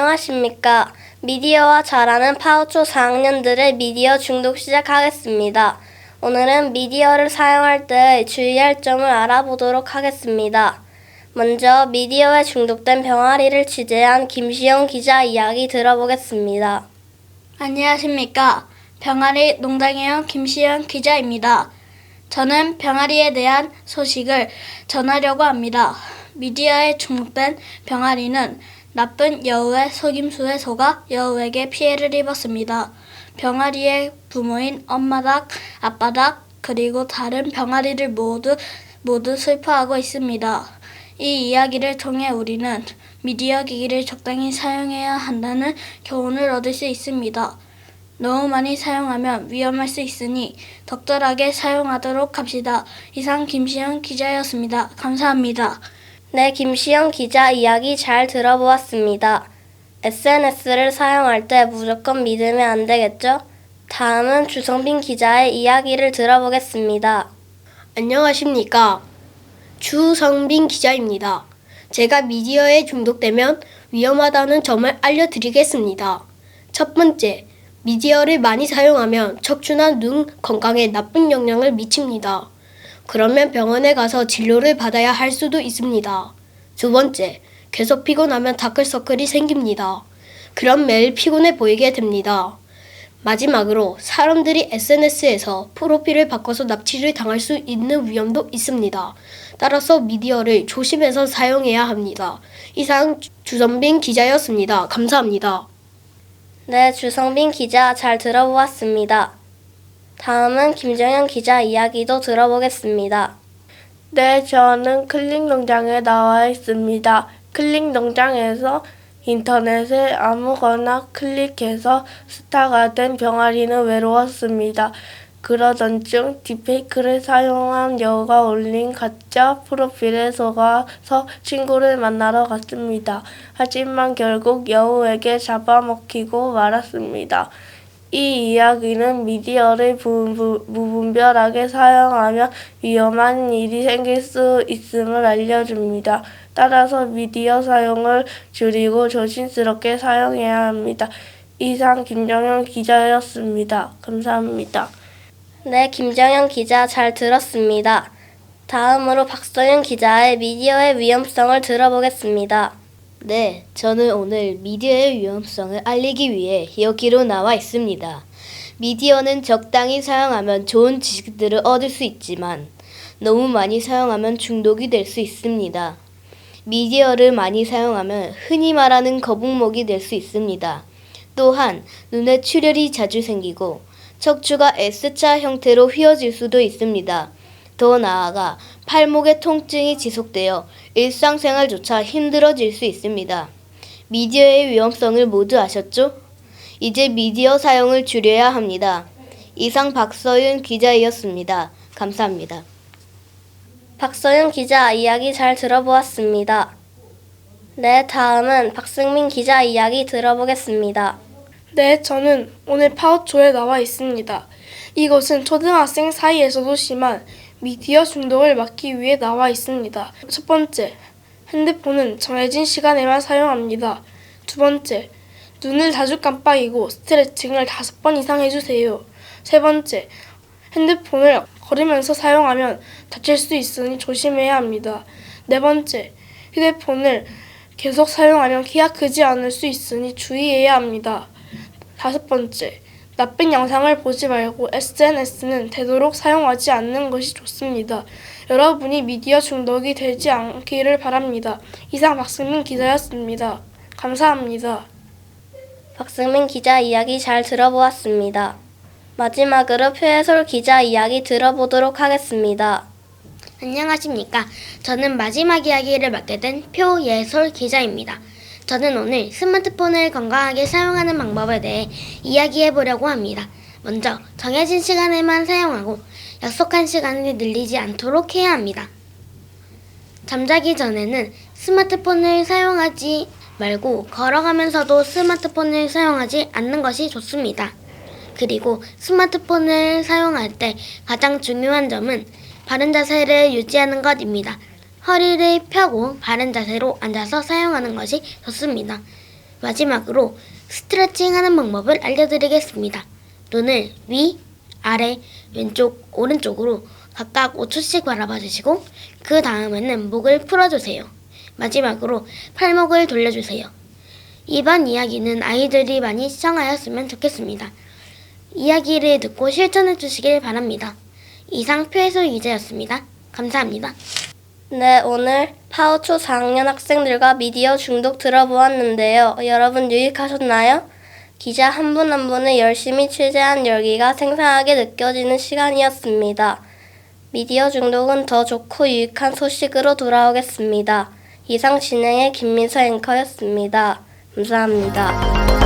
안녕하십니까. 미디어와 잘 아는 파우초 4학년들의 미디어 중독 시작하겠습니다. 오늘은 미디어를 사용할 때 주의할 점을 알아보도록 하겠습니다. 먼저 미디어에 중독된 병아리를 취재한 김시영 기자 이야기 들어보겠습니다. 안녕하십니까. 병아리 농장의 김시영 기자입니다. 저는 병아리에 대한 소식을 전하려고 합니다. 미디어에 중독된 병아리는 나쁜 여우의 속임수에 속아 여우에게 피해를 입었습니다. 병아리의 부모인 엄마닭, 아빠닭, 그리고 다른 병아리를 모두 슬퍼하고 있습니다. 이 이야기를 통해 우리는 미디어 기기를 적당히 사용해야 한다는 교훈을 얻을 수 있습니다. 너무 많이 사용하면 위험할 수 있으니 적절하게 사용하도록 합시다. 이상 김시영 기자였습니다. 감사합니다. 네, 김시영 기자 이야기 잘 들어보았습니다. SNS를 사용할 때 무조건 믿으면 안 되겠죠? 다음은 주성빈 기자의 이야기를 들어보겠습니다. 안녕하십니까. 주성빈 기자입니다. 제가 미디어에 중독되면 위험하다는 점을 알려드리겠습니다. 첫 번째, 미디어를 많이 사용하면 척추나 눈 건강에 나쁜 영향을 미칩니다. 그러면 병원에 가서 진료를 받아야 할 수도 있습니다. 두 번째, 계속 피곤하면 다크서클이 생깁니다. 그럼 매일 피곤해 보이게 됩니다. 마지막으로 사람들이 SNS에서 프로필을 바꿔서 납치를 당할 수 있는 위험도 있습니다. 따라서 미디어를 조심해서 사용해야 합니다. 이상 주선빈 기자였습니다. 감사합니다. 네, 주성빈 기자 잘 들어보았습니다. 다음은 김정현 기자 이야기도 들어보겠습니다. 네, 저는 클릭농장에 나와 있습니다. 클릭농장에서 인터넷에 아무거나 클릭해서 스타가 된 병아리는 외로웠습니다. 그러던 중 딥페이크를 사용한 여우가 올린 가짜 프로필에 속아서 친구를 만나러 갔습니다. 하지만 결국 여우에게 잡아먹히고 말았습니다. 이 이야기는 미디어를 무분별하게 사용하면 위험한 일이 생길 수 있음을 알려줍니다. 따라서 미디어 사용을 줄이고 조심스럽게 사용해야 합니다. 이상 김정현 기자였습니다. 감사합니다. 네, 김정현 기자 잘 들었습니다. 다음으로 박서윤 기자의 미디어의 위험성을 들어보겠습니다. 네, 저는 오늘 미디어의 위험성을 알리기 위해 여기로 나와 있습니다. 미디어는 적당히 사용하면 좋은 지식들을 얻을 수 있지만 너무 많이 사용하면 중독이 될 수 있습니다. 미디어를 많이 사용하면 흔히 말하는 거북목이 될 수 있습니다. 또한 눈에 출혈이 자주 생기고 척추가 S자 형태로 휘어질 수도 있습니다. 더 나아가 팔목의 통증이 지속되어 일상생활조차 힘들어질 수 있습니다. 미디어의 위험성을 모두 아셨죠? 이제 미디어 사용을 줄여야 합니다. 이상 박서윤 기자이었습니다. 감사합니다. 박서윤 기자 이야기 잘 들어보았습니다. 네, 다음은 박승민 기자 이야기 들어보겠습니다. 네, 저는 오늘 파우초에 나와 있습니다. 이곳은 초등학생 사이에서도 심한 미디어 중독을 막기 위해 나와 있습니다. 첫 번째, 핸드폰은 정해진 시간에만 사용합니다. 두 번째, 눈을 자주 깜빡이고 스트레칭을 5번 이상 해주세요. 세 번째, 핸드폰을 걸으면서 사용하면 다칠 수 있으니 조심해야 합니다. 네 번째, 휴대폰을 계속 사용하면 키가 크지 않을 수 있으니 주의해야 합니다. 다섯 번째, 나쁜 영상을 보지 말고 SNS는 되도록 사용하지 않는 것이 좋습니다. 여러분이 미디어 중독이 되지 않기를 바랍니다. 이상 박승민 기자였습니다. 감사합니다. 박승민 기자 이야기 잘 들어보았습니다. 마지막으로 표예솔 기자 이야기 들어보도록 하겠습니다. 안녕하십니까. 저는 마지막 이야기를 맡게 된 표예솔 기자입니다. 저는 오늘 스마트폰을 건강하게 사용하는 방법에 대해 이야기해 보려고 합니다. 먼저 정해진 시간에만 사용하고 약속한 시간을 늘리지 않도록 해야 합니다. 잠자기 전에는 스마트폰을 사용하지 말고 걸어가면서도 스마트폰을 사용하지 않는 것이 좋습니다. 그리고 스마트폰을 사용할 때 가장 중요한 점은 바른 자세를 유지하는 것입니다. 허리를 펴고 바른 자세로 앉아서 사용하는 것이 좋습니다. 마지막으로 스트레칭 하는 방법을 알려드리겠습니다. 눈을 위, 아래, 왼쪽, 오른쪽으로 각각 5초씩 바라봐 주시고 그 다음에는 목을 풀어주세요. 마지막으로 팔목을 돌려주세요. 이번 이야기는 아이들이 많이 시청하였으면 좋겠습니다. 이야기를 듣고 실천해 주시길 바랍니다. 이상 표해솔 기자였습니다. 감사합니다. 네, 오늘 파우초 4학년 학생들과 미디어 중독 들어보았는데요. 여러분 유익하셨나요? 기자 한 분 한 분을 열심히 취재한 열기가 생생하게 느껴지는 시간이었습니다. 미디어 중독은 더 좋고 유익한 소식으로 돌아오겠습니다. 이상 진행의 김민서 앵커였습니다. 감사합니다.